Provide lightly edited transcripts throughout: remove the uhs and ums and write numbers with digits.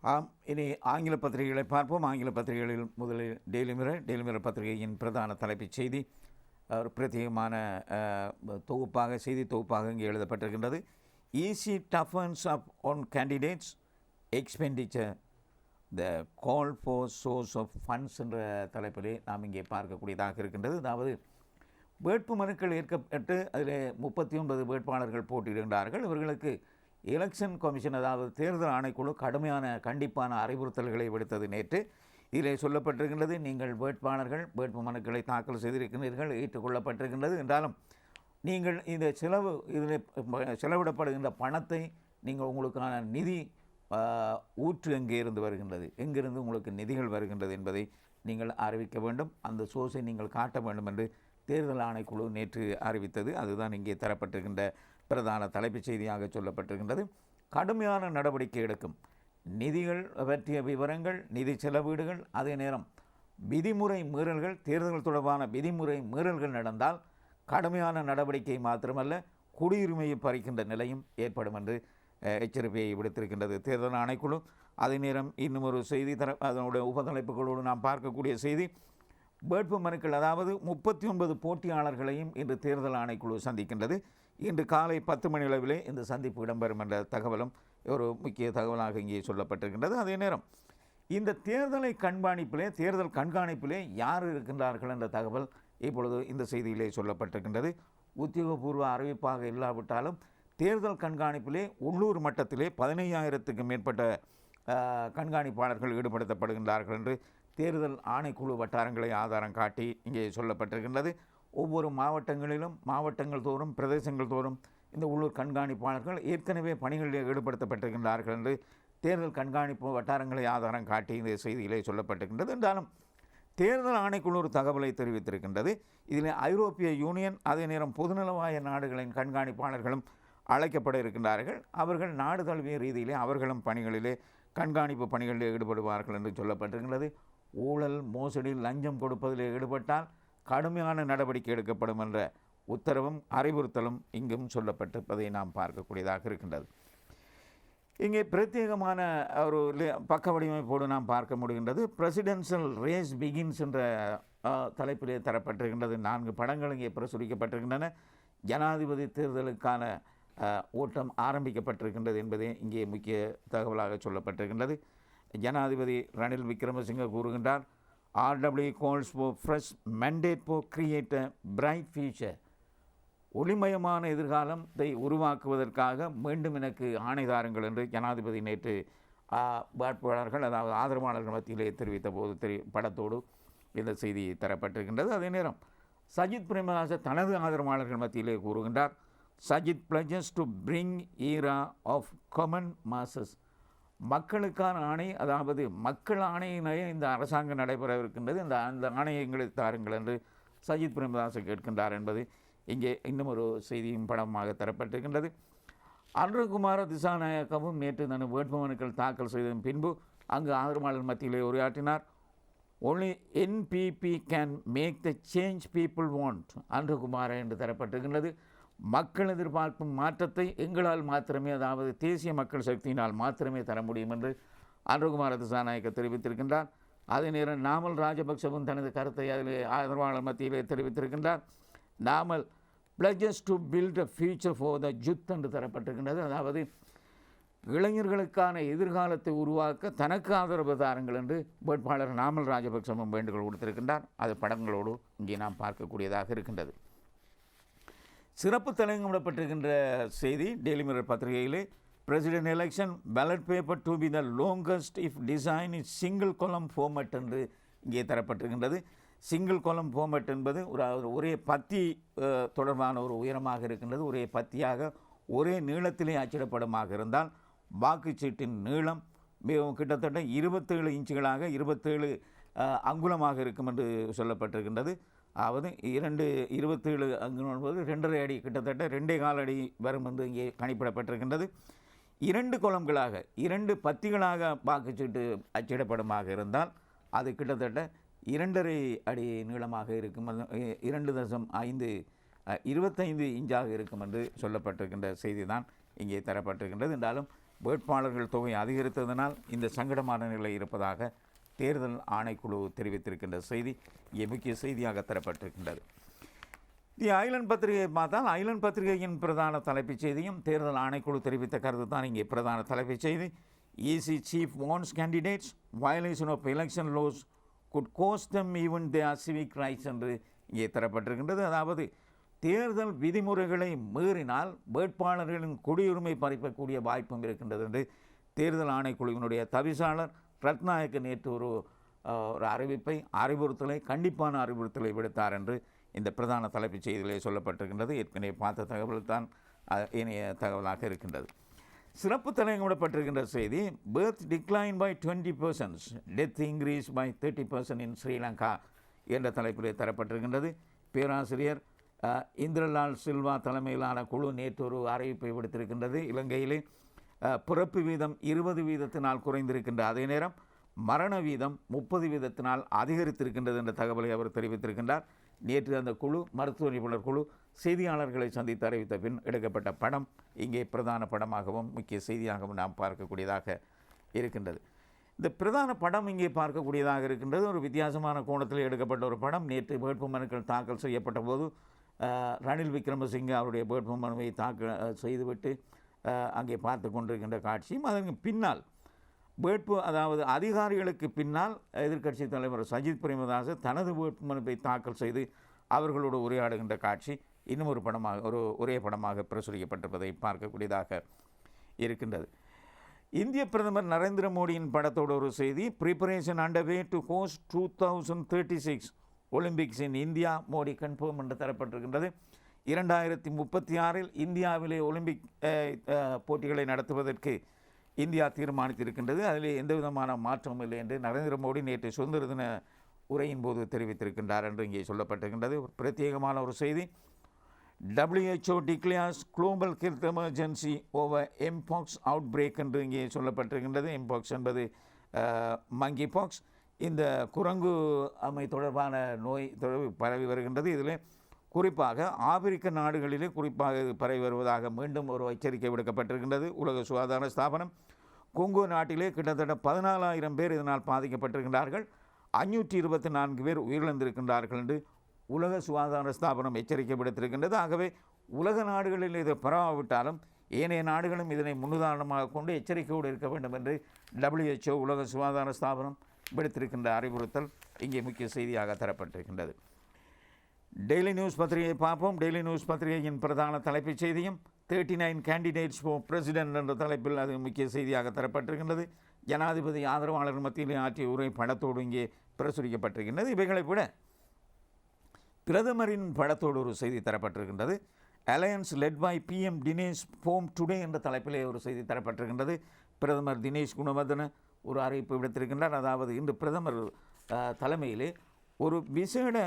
ஆம், இனி ஆங்கில பத்திரிகைகளை பார்ப்போம். ஆங்கில பத்திரிகைகளில் முதலில் டெய்லி மிரர் பத்திரிகையின் பிரதான தலைப்புச் செய்தி ஒரு பிரத்யேகமான செய்தி தொகுப்பாக இங்கே எழுதப்பட்டிருக்கின்றது. EC toughens up on candidates expenditure the call for source of funds என்ற தலைப்பிலே நாம் இங்கே பார்க்கக்கூடியதாக இருக்கின்றது. அதாவது வேட்பு மனுக்கள் ஏற்கப்பட்டு அதில் 39 வேட்பாளர்கள் போட்டியிடுகின்றார்கள். இவர்களுக்கு எலெக்ஷன் கமிஷன், அதாவது தேர்தல் ஆணைக்குழு கடுமையான கண்டிப்பான அறிவுறுத்தல்களை விடுத்தது நேற்று. இதிலே சொல்லப்பட்டிருக்கின்றது, நீங்கள் வேட்பாளர்கள் வேட்பு மனுக்களை தாக்கல் செய்திருக்கிறீர்கள், ஏற்றுக்கொள்ளப்பட்டிருக்கின்றது. என்றாலும் நீங்கள் இந்த இதில் செலவிடப்படுகின்ற பணத்தை நீங்கள் உங்களுக்கான நிதி ஊற்று எங்கே இருந்து வருகின்றது, எங்கிருந்து உங்களுக்கு நிதிகள் வருகின்றது என்பதை நீங்கள் அறிவிக்க வேண்டும். அந்த சோர்ஸை நீங்கள் காட்ட வேண்டும் என்று தேர்தல் ஆணைக்குழு நேற்று அறிவித்தது. அதுதான் இங்கே தரப்பட்டிருக்கின்ற பிரதான தலைப்புச் செய்தியாக சொல்லப்பட்டிருக்கின்றது. கடுமையான நடவடிக்கை எடுக்கும் நிதிகள் பற்றிய விவரங்கள், நிதி செலவீடுகள், அதே நேரம் விதிமுறை மீறல்கள், தேர்தல்கள் தொடர்பான விதிமுறை மீறல்கள் நடந்தால் கடுமையான நடவடிக்கை மாத்திரமல்ல, குடியுரிமையை பறிக்கின்ற நிலையும் ஏற்படும் என்று எச்சரிக்கையை விடுத்திருக்கின்றது தேர்தல் ஆணைக்குழு. அதே நேரம் இன்னும் ஒரு செய்தி அதனுடைய உபதலைப்புகளோடு நாம் பார்க்கக்கூடிய செய்தி, வேட்பு மனுக்கள், அதாவது 39 போட்டியாளர்களையும் இன்று தேர்தல் ஆணைக்குழு சந்திக்கின்றது. இன்று காலை 10 மணி அளவிலே இந்த சந்திப்பு இடம்பெறும் என்ற தகவலும் ஒரு முக்கிய தகவலாக இங்கே சொல்லப்பட்டிருக்கின்றது. அதே நேரம் இந்த தேர்தல் கண்காணிப்பிலே யார் இருக்கின்றார்கள் என்ற தகவல் இப்பொழுது இந்த செய்தியிலே சொல்லப்பட்டிருக்கின்றது. உத்தியோகபூர்வ அறிவிப்பாக இல்லாவிட்டாலும் தேர்தல் கண்காணிப்பிலே உள்ளூர் மட்டத்திலே 15,000க்கும் மேற்பட்ட கண்காணிப்பாளர்கள் ஈடுபடுத்தப்படுகின்றார்கள் என்று தேர்தல் ஆணைக்குழு வட்டாரங்களை ஆதாரம் காட்டி இங்கே சொல்லப்பட்டிருக்கின்றது. ஒவ்வொரு மாவட்டங்கள் தோறும் பிரதேசங்கள் தோறும் இந்த உள்ளூர் கண்காணிப்பாளர்கள் ஏற்கனவே பணிகளில் ஈடுபடுத்தப்பட்டிருக்கின்றார்கள் என்று தேர்தல் கண்காணிப்பு வட்டாரங்களை ஆதாரம் காட்டி இந்த செய்தியிலே சொல்லப்பட்டிருக்கின்றது. என்றாலும் தேர்தல் ஆணைக்குழு ஒரு தகவலை தெரிவித்திருக்கின்றது. இதில் ஐரோப்பிய யூனியன், அதே நேரம் பொதுநலவாய நாடுகளின் கண்காணிப்பாளர்களும் அழைக்கப்பட இருக்கின்றார்கள். அவர்கள் நாடு தழுவிய ரீதியிலே அவர்களும் கண்காணிப்பு பணிகளில் ஈடுபடுவார்கள் என்று சொல்லப்பட்டிருக்கின்றது. ஊழல், மோசடி, லஞ்சம் கொடுப்பதில் ஈடுபட்டால் கடுமையான நடவடிக்கை எடுக்கப்படும் என்ற உத்தரவும் அறிவுறுத்தலும் இங்கும் சொல்லப்பட்டிருப்பதை நாம் பார்க்கக்கூடியதாக இருக்கின்றது. இங்கே பிரத்யேகமான ஒரு பக்க வடிவமைப்போடு நாம் பார்க்க முடிகின்றது. பிரசிடென்ஷியல் ரேஸ் பிகின்ஸ் என்ற தலைப்பிலே தரப்பட்டிருக்கின்றது. 4 படங்கள் இங்கே பிரசுரிக்கப்பட்டிருக்கின்றன. ஜனாதிபதி தேர்தலுக்கான ஓட்டம் ஆரம்பிக்கப்பட்டிருக்கின்றது என்பதே இங்கே முக்கிய தகவலாக சொல்லப்பட்டிருக்கின்றது. ஜனாதிபதி ரணில் விக்ரமசிங்க கூறுகின்றார், RW calls for fresh mandate for create a bright future. ஒளிமயமான எதிர்காலத்தை உருவாக்குவதற்காக மீண்டும் எனக்கு ஆணைதாருங்கள் என்று ஜனாதிபதி நேற்று வேட்பாளர்கள், அதாவது ஆதரவாளர்கள் மத்தியிலே தெரிவித்த போது படத்தோடு இந்த செய்தி தரப்பட்டிருக்கின்றது. அதே நேரம் சஜித் பிரேமதாச தனது ஆதரவாளர்கள் மத்தியிலே கூறுகின்றார், Sajith pledges to bring era of common masses. மக்களுக்கான ஆணை, அதாவது மக்கள் ஆணையினையே இந்த அரசாங்கம் நடைபெற இருக்கின்றது, அந்த ஆணையங்களை தாருங்கள் என்று சஜித் பிரேமதாச கேட்கின்றார் என்பது இங்கே இன்னும் ஒரு செய்தியும் படமாக தரப்பட்டிருக்கின்றது. அன்ருகுமார திசாநாயக்கவும் நேற்று தன் வேட்புமனுக்கள் தாக்கல் செய்ததன் பின்பு அங்கு ஆதரவாளர் மத்தியிலே உரையாற்றினார். only NPP can make the change people want. அன்ருகுமார என்று தரப்பட்டிருக்கின்றது. மக்கள் எதிர்பார்க்கும் மாற்றத்தை எங்களால் மாத்திரமே, அதாவது தேசிய மக்கள் சக்தியினால் மாத்திரமே தர முடியும் என்று அன்ருகுமார திசாநாயக்க தெரிவித்திருக்கின்றார். அதே நேரம் நாமல் ராஜபக்சவும் தனது கருத்தை அதில் ஆதரவாளர் மத்தியிலே தெரிவித்திருக்கின்றார். Namal pledges to build a future for the youth என்று தரப்பட்டிருக்கின்றது. அதாவது இளைஞர்களுக்கான எதிர்காலத்தை உருவாக்க தனக்கு ஆதரவு தாருங்கள் என்று வேட்பாளர் நாமல் ராஜபக்சவும் வேண்டுகோள் கொடுத்திருக்கின்றார். அது படங்களோடு இங்கே நாம் பார்க்கக்கூடியதாக இருக்கின்றது. சிறப்பு தலையங்கமிடப்பட்டிருக்கின்ற செய்தி டெய்லி மிரர் பத்திரிகையிலே, president election ballot paper to be the longest if design is single column format என்று இங்கே தரப்பட்டிருக்கின்றது. சிங்கிள் காலம் ஃபார்மேட் என்பது ஒரே பத்தி தொடர்பான ஒரு உயரமாக இருக்கின்றது. ஒரே பத்தியாக ஒரே நீளத்திலே அச்சிடப்படமாக இருந்தால் வாக்குச்சீட்டின் நீளம் மிகவும் கிட்டத்தட்ட 27 இன்ச்சுகளாக 27 அங்குலமாக இருக்கும் என்று சொல்லப்பட்டிருக்கின்றது. அதாவது 27 அங்குலம் என்பது 2.5 அடி, கிட்டத்தட்ட 2.25 அடி வரும் என்று இங்கே கணிப்பிடப்பட்டிருக்கின்றது. 2 கொலம்களாக 2 பத்திகளாக வாக்குச்சீட்டு அச்சிடப்படமாக இருந்தால் அது கிட்டத்தட்ட 2.5 அடி நீளமாக இருக்கும், 2.5 25 இன்ச்சாக இருக்கும் என்று சொல்லப்பட்டிருக்கின்ற செய்தி தான் இங்கே தரப்பட்டிருக்கின்றது. என்றாலும் வேட்பாளர்கள் தொகை அதிகரித்ததனால் இந்த சங்கடமான நிலை இருப்பதாக தேர்தல் ஆணைக்குழு தெரிவித்திருக்கின்ற செய்தி இங்கே முக்கிய செய்தியாக தரப்பட்டிருக்கின்றது. தி ஐலண்ட் பத்திரிகையை பார்த்தால் ஐலண்ட் பத்திரிகையின் பிரதான தலைப்புச் செய்தியும் தேர்தல் ஆணைக்குழு தெரிவித்த கருத்து தான் இங்கே பிரதான தலைப்புச் செய்தி. EC chief warns candidates violation of election laws could cost them even their civic rights என்று இங்கே தரப்பட்டிருக்கின்றது. அதாவது தேர்தல் விதிமுறைகளை மீறினால் வேட்பாளர்களின் குடியுரிமை பறிக்கக்கூடிய வாய்ப்பும் இருக்கின்றது என்று தேர்தல் ஆணைக்குழுவினுடைய தவிசாளர் ரத்நாயக்க நேற்று ஒரு அறிவுறுத்தலை கண்டிப்பான அறிவுறுத்தலை விடுத்தார் என்று இந்த பிரதான தலைப்புச் செய்தியிலே சொல்லப்பட்டிருக்கின்றது. ஏற்கனவே பார்த்த தகவல் தான் இணைய தகவலாக இருக்கின்றது. சிறப்பு தலையிடப்பட்டிருக்கின்ற செய்தி, birth decline by 20%, death increase by 30% in Sri Lanka என்ற தலைப்பிலே தரப்பட்டிருக்கின்றது. பேராசிரியர் இந்திரலால் சில்வா தலைமையிலான குழு நேற்று ஒரு அறிவிப்பை விடுத்திருக்கின்றது. இலங்கையிலே பிறப்பு வீதம் 20 வீதத்தினால் குறைந்திருக்கின்ற அதே நேரம் மரண வீதம் 30 வீதத்தினால் அதிகரித்திருக்கின்றது என்ற தகவலை அவர் தெரிவித்திருக்கின்றார். நேற்று அந்த குழு மருத்துவ நிபுணர் குழு செய்தியாளர்களை சந்தித்து அறிவித்த பின் எடுக்கப்பட்ட படம் இங்கே பிரதான படமாகவும் முக்கிய செய்தியாகவும் நாம் பார்க்கக்கூடியதாக இருக்கின்றது. இந்த பிரதான படம் இங்கே பார்க்கக்கூடியதாக இருக்கின்றது. ஒரு வித்தியாசமான கோணத்தில் எடுக்கப்பட்ட ஒரு படம். நேற்று வேட்புமனுக்கள் தாக்கல் செய்யப்பட்ட போது ரணில் விக்ரமசிங்கே அவருடைய வேட்புமனுவை தாக்கல் செய்துவிட்டு அங்கே பார்த்து கொண்டிருக்கின்ற காட்சியும் அதற்கு பின்னால் அதாவது அதிகாரிகளுக்கு பின்னால் எதிர்க்கட்சி தலைவர் சஜித் பிரேமதாச தனது வேட்புமனுவை தாக்கல் செய்து அவர்களோடு உரையாடுகின்ற காட்சி இன்னும் ஒரு படமாக ஒரே படமாக பிரசுரிக்கப்பட்டிருப்பதை பார்க்கக்கூடியதாக இருக்கின்றது. இந்திய பிரதமர் நரேந்திர மோடியின் படத்தோடு ஒரு செய்தி, preparation underway to host 2036 Olympics in India, Modi confirm என்று தரப்பட்டிருக்கின்றது. 2036 இந்தியாவிலே ஒலிம்பிக் போட்டிகளை நடத்துவதற்கு இந்தியா தீர்மானித்திருக்கின்றது. அதில் எந்த விதமான மாற்றமும் இல்லை என்று நரேந்திர மோடி நேற்று சுதந்திர தின உரையின் போது தெரிவித்திருக்கின்றார் என்று இங்கே சொல்லப்பட்டிருக்கின்றது. பிரத்யேகமான ஒரு செய்தி, WHO declares global health emergency over mpox out break என்று இங்கே சொல்லப்பட்டிருக்கின்றது. எம்பாக்ஸ் என்பது மங்கி பாக்ஸ், இந்த குரங்கு அம்மை தொடர்பான நோய் பரவி வருகின்றது. இதில் குறிப்பாக ஆப்பிரிக்க நாடுகளிலே குறிப்பாக பரவி வருவதாக மீண்டும் ஒரு எச்சரிக்கை விடுக்கப்பட்டிருக்கின்றது. உலக சுகாதார ஸ்தாபனம் கொங்கோ நாட்டிலே கிட்டத்தட்ட 14,000 பேர் இதனால் பாதிக்கப்பட்டிருக்கின்றார்கள், 524 பேர் உயிரிழந்திருக்கின்றார்கள் என்று உலக சுகாதார ஸ்தாபனம் எச்சரிக்கை விடுத்திருக்கின்றது. ஆகவே உலக நாடுகளில் இதை பரவாவிட்டாலும் ஏனைய நாடுகளும் இதனை முன்னுதாரணமாக கொண்டு எச்சரிக்கையோடு இருக்க வேண்டும் என்று WHO உலக சுகாதார ஸ்தாபனம் விடுத்திருக்கின்ற அறிவுறுத்தல் இங்கே முக்கிய செய்தியாக தரப்பட்டிருக்கின்றது. டெய்லி நியூஸ் பத்திரிகையை பார்ப்போம். டெய்லி நியூஸ் பத்திரிகையின் பிரதான தலைப்புச் செய்தியும் 39 கேண்டிடேட்ஸ் ஃபார் பிரசிடென்ட் என்ற தலைப்பில் அது முக்கிய செய்தியாக தரப்பட்டிருக்கின்றது. ஜனாதிபதி ஆதரவாளர் மத்தியிலே ஆற்றிய உரை படத்தோடு இங்கே பிரசுரிக்கப்பட்டிருக்கின்றது. இவைகளை விட பிரதமரின் படத்தோடு ஒரு செய்தி தரப்பட்டிருக்கின்றது. Alliance led by PM Dinesh form today என்ற தலைப்பிலே ஒரு செய்தி தரப்பட்டிருக்கின்றது. பிரதமர் தினேஷ் குணவர்தன ஒரு அறிவிப்பு விடுத்திருக்கின்றார். அதாவது இன்று பிரதமர் தலைமையிலே ஒரு விசேட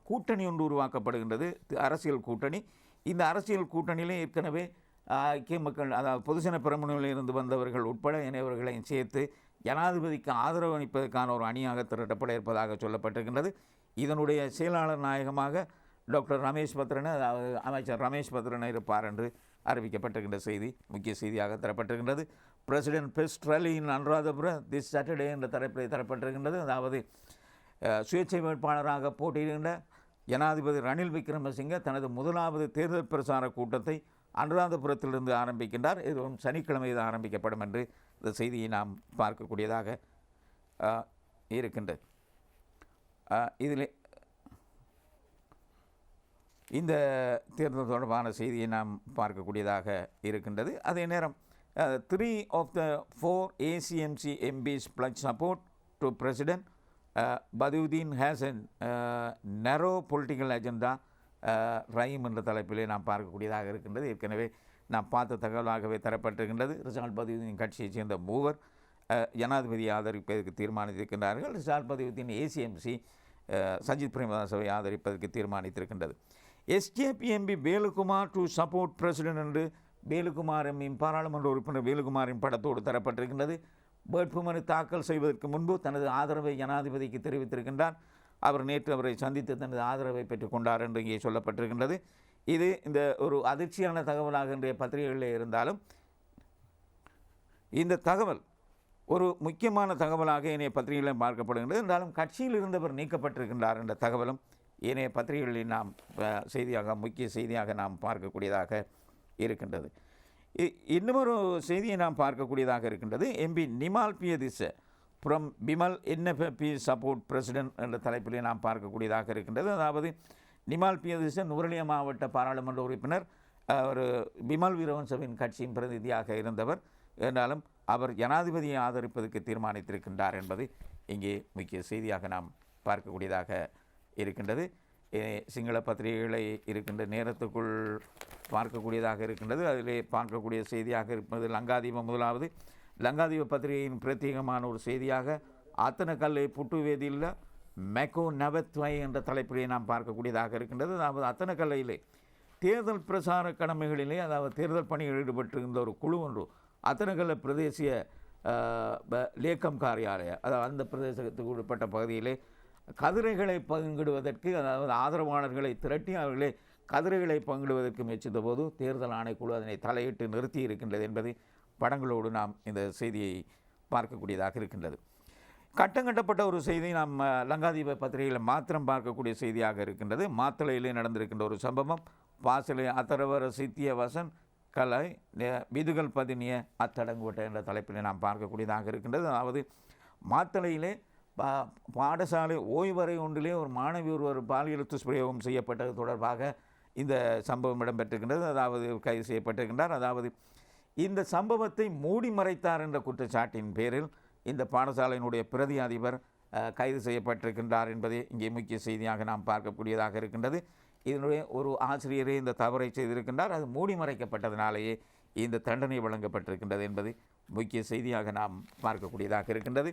கூட்டணி ஒன்று உருவாக்கப்படுகின்றது, அரசியல் கூட்டணி. இந்த அரசியல் கூட்டணியிலே ஏற்கனவே ஐக்கிய மக்கள் அதாவது பொதுஜன பெரமுனையில் இருந்து வந்தவர்கள் உட்பட இணையவர்களையும் சேர்த்து ஜனாதிபதிக்கு ஆதரவு அளிப்பதற்கான ஒரு அணியாக திரட்டப்பட இருப்பதாக சொல்லப்பட்டிருக்கின்றது. இதனுடைய செயலாளர் நாயகமாக டாக்டர் ரமேஷ் பத்ரன், அதாவது அமைச்சர் ரமேஷ் பத்ரன் இருப்பார் என்று அறிவிக்கப்பட்டிருக்கின்ற செய்தி முக்கிய செய்தியாக தரப்பட்டிருக்கின்றது. பிரசிடென்ட் பெஸ்ட் ரலி இன் அனுராதபுர திஸ் சாட்டர்டே என்ற தரப்பில் தரப்பட்டிருக்கின்றது. அதாவது சுயேட்சை வேட்பாளராக போட்டியிடுகின்ற ஜனாதிபதி ரணில் விக்ரமசிங்கே தனது முதலாவது தேர்தல் பிரச்சார கூட்டத்தை அனுராதபுரத்திலிருந்து ஆரம்பிக்கின்றார். இதுவும் சனிக்கிழமை ஆரம்பிக்கப்படும் என்று இந்த செய்தியை நாம் பார்க்கக்கூடியதாக இருக்கின்றது. இதில் இந்த தேர்தல் தொடர்பான செய்தியை நாம் பார்க்கக்கூடியதாக இருக்கின்றது. அதே நேரம் 3 of the 4 ACMC MPs pledge support to President. Badiuddin has a narrow political agenda. Rahim என்ற தலைப்பிலே நாம் பார்க்கக்கூடியதாக இருக்கின்றது. ஏற்கனவே நாம் பார்த்த தகவலாகவே தரப்பட்டிருக்கின்றது. ரிசால் பதியுதீன் கட்சியைச் சேர்ந்த மூவர் ஜனாதிபதியை ஆதரிப்பதற்கு தீர்மானித்திருக்கின்றார்கள். ரிசால் பதியுதீன் ACMC சஜித் பிரேமதாசவை ஆதரிப்பதற்கு தீர்மானித்திருக்கின்றது. SJPMP Velukumar to support president என்று வேலுகுமார் பாராளுமன்ற உறுப்பினர் வேலுகுமாரின் படத்தோடு தரப்பட்டிருக்கின்றது. வேட்புமனு தாக்கல் செய்வதற்கு முன்பு தனது ஆதரவை ஜனாதிபதிக்கு தெரிவித்திருக்கின்றார். அவர் நேற்று அவரை சந்தித்து தனது ஆதரவை பெற்றுக்கொண்டார் என்று இங்கே சொல்லப்பட்டிருக்கின்றது. இது இந்த ஒரு அதிர்ச்சியான தகவலாக இன்றைய பத்திரிகைகளில் இருந்தாலும் இந்த தகவல் ஒரு முக்கியமான தகவலாக ஏனைய பத்திரிகைகளில் பார்க்கப்படுகின்றது. என்றாலும் கட்சியில் இருந்தவர் நீக்கப்பட்டிருக்கின்றார் என்ற தகவலும் ஏனைய பத்திரிகைகளில் நாம் செய்தியாக முக்கிய செய்தியாக நாம் பார்க்கக்கூடியதாக இருக்கின்றது. இன்னுமொரு செய்தியை நாம் பார்க்கக்கூடியதாக இருக்கின்றது. MP Nimal Piyatissa from Bimal NFP support president என்ற தலைப்பிலே நாம் பார்க்கக்கூடியதாக இருக்கின்றது. அதாவது நிமால் பியதிச நுவரெலியா மாவட்ட பாராளுமன்ற உறுப்பினர், ஒரு பிமல் வீரவன்சவின் கட்சியின் பிரதிநிதியாக இருந்தவர். என்றாலும் அவர் ஜனாதிபதியை ஆதரிப்பதற்கு தீர்மானித்திருக்கின்றார் என்பது இங்கே முக்கிய செய்தியாக நாம் பார்க்கக்கூடியதாக இருக்கின்றது. சிங்கள பத்திரிகைகளை இருக்கின்ற நேரத்துக்குள் பார்க்கக்கூடியதாக இருக்கின்றது. அதிலே பார்க்கக்கூடிய செய்தியாக இருப்பது லங்காதீபம். முதலாவது லங்காதீப பத்திரிகையின் பிரத்யேகமான ஒரு செய்தியாக அத்தனக்கல்லை புட்டுவேதியில் மெக்கோ நவத்வை என்ற தலைப்பிலே நாம் பார்க்கக்கூடியதாக இருக்கின்றது. அதாவது அத்தனக்கல்லையிலே தேர்தல் பிரசார கடமைகளிலே, அதாவது தேர்தல் பணியில் ஈடுபட்டிருந்த ஒரு குழு ஒன்று அத்தனக்கல்ல பிரதேசிய லேக்கம் காரியாலய, அதாவது அந்த பிரதேசத்துக்கு உட்பட்ட பகுதியிலே கதிரைகளை பங்கிடுவதற்கு, அதாவது ஆதரவாளர்களை திரட்டி அவர்களே கதிரைகளை பங்கிடுவதற்கு முயற்சித்த போது தேர்தல் ஆணைக்குழு அதனை தலையிட்டு நிறுத்தி இருக்கின்றது என்பது படங்களோடு நாம் இந்த செய்தியை பார்க்கக்கூடியதாக இருக்கின்றது. கட்டங்கட்டப்பட்ட ஒரு செய்தி நாம் லங்காதீப பத்திரிகையில் மாத்திரம் பார்க்கக்கூடிய செய்தியாக இருக்கின்றது. மாத்தளையிலே நடந்திருக்கின்ற ஒரு சம்பவம். பாசலை அத்தரவர சித்திய வசன் கலை விதுகள் பதினிய அத்தடங்குவட்ட என்ற தலைப்பில் நாம் பார்க்கக்கூடியதாக இருக்கின்றது. அதாவது மாத்தளையிலே பாடசாலை ஓய்வறை ஒன்றிலே ஒரு மாணவி ஒருவர் பாலியல் துஷ்பிரயோகம் செய்யப்பட்டது தொடர்பாக இந்த சம்பவம் இடம்பெற்றிருக்கின்றது. அதாவது கைது செய்யப்பட்டிருக்கின்றார். அதாவது இந்த சம்பவத்தை மூடி மறைத்தார் என்ற குற்றச்சாட்டின் பேரில் இந்த பாடசாலையினுடைய பிரதி அதிபர் கைது செய்யப்பட்டிருக்கின்றார் என்பதே இங்கே முக்கிய செய்தியாக நாம் பார்க்கக்கூடியதாக இருக்கின்றது. இதனுடைய ஒரு ஆசிரியரே இந்த தவறை செய்திருக்கின்றார். அது மூடி மறைக்கப்பட்டதினாலேயே இந்த தண்டனை வழங்கப்பட்டிருக்கின்றது என்பது முக்கிய செய்தியாக நாம் பார்க்கக்கூடியதாக இருக்கின்றது.